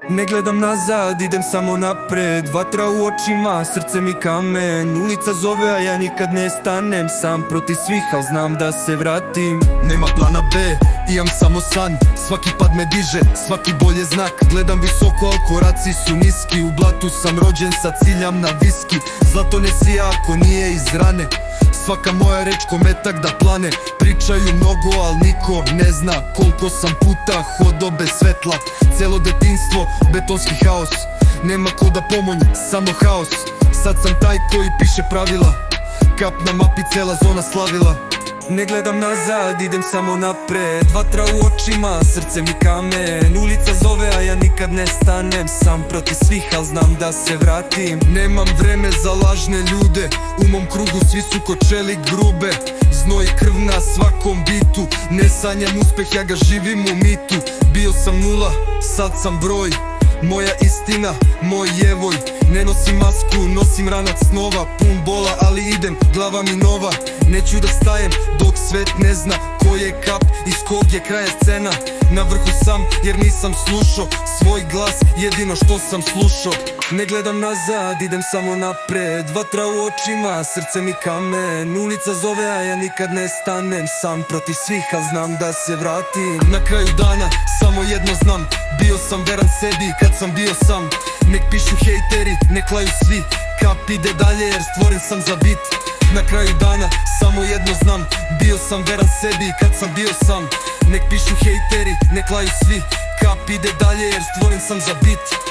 Ne gledam nazad, idem samo napred. Vatra u očima, srce mi kamen. Ulica zove, a ja nikad ne stanem. Sam protiv svih, al znam da se vratim. Nema plana B, imam samo san. Svaki pad me diže, svaki bolje znak. Gledam visoko, al koraci su niski. U blatu sam rođen, sad ciljam na viski. Zlato ne sija ako nije iz rane. Svaka moja reč ko metak da plane. Pričaju mnogo, al niko ne zna koliko sam puta hodo bez svetla. Celo detinstvo, betonski haos. Nema ko da pomogne, samo haos. Sad sam taj koji piše pravila. Kap na mapi, cela zona slavila. Ne gledam nazad, idem samo napred. Vatra u očima, srce mi kamen. Ulica zove, a ja nikad ne stanem. Sam protiv svih, al znam da se vratim. Nemam vreme za lažne ljude. U mom krugu svi su ko čelik grube. Znoj i krv na svakom bitu. Ne sanjam uspeh, ja ga živim u mitu. Bio sam nula, sad sam broj. Moja istina, moj jevoj. Ne nosim masku, nosim ranac snova. Pun bola, ali idem, glava mi nova. Neću da stajem dok svet ne zna ko je kap, iz kog je kraja scena. Na vrhu sam jer nisam slušao svoj glas, jedino što sam slušao. Ne gledam nazad, idem samo napred. Vatra u očima, srce mi kamen. Ulica zove, a ja nikad ne stanem. Sam protiv svih, a znam da se vratim. Na kraju dana samo jedno znam. Bio sam veran sebi kad sam bio sam. Nek pišu hejteri, nek laju svi. Kap ide dalje jer stvoren sam za bit. Na kraju dana samo jedno znam. Bio sam veran sebi kad sam bio sam. Nek pišu hejteri, nek laju svi. Kap ide dalje jer stvoren sam za bit.